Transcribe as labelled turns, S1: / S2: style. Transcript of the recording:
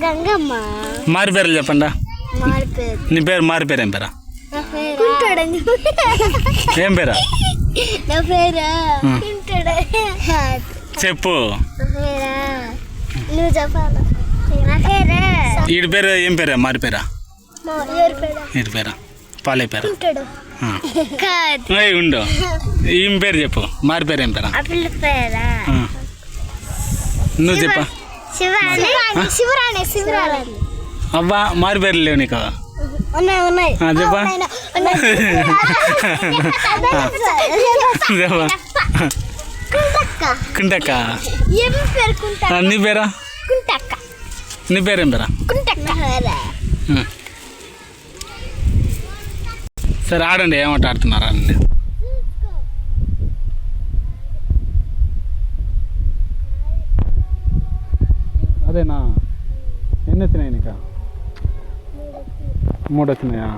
S1: గంగమ్మ.
S2: మారి పేర్లు చెప్పండి. నీ పేరు మారి పేరు ఏం పేరా? ఏం పేరా?
S1: నా పేరా
S2: చెప్పు.
S1: నువ్వు చెప్పాలా? నా పేరా
S2: వీడి పేరు ఏం పేరా? మారి పేరా? వీడి పేరా? పాలే పేరా? ఉండు. ఈమె పేరు చెప్పు. మారి పేరు ఏం పేరా? నువ్వు చెప్పా. అబ్బా మారి పేర్లు లేవు నీకు? చెప్పా. కుంటక్క. నీ పేరా? నీ పేరేం పేరా? సరే ఆడండి. ఏమంట ఆడుతున్నారా అండి? అదేనా? ఎన్ని వచ్చినాయి నీకు? 3 వచ్చినాయా?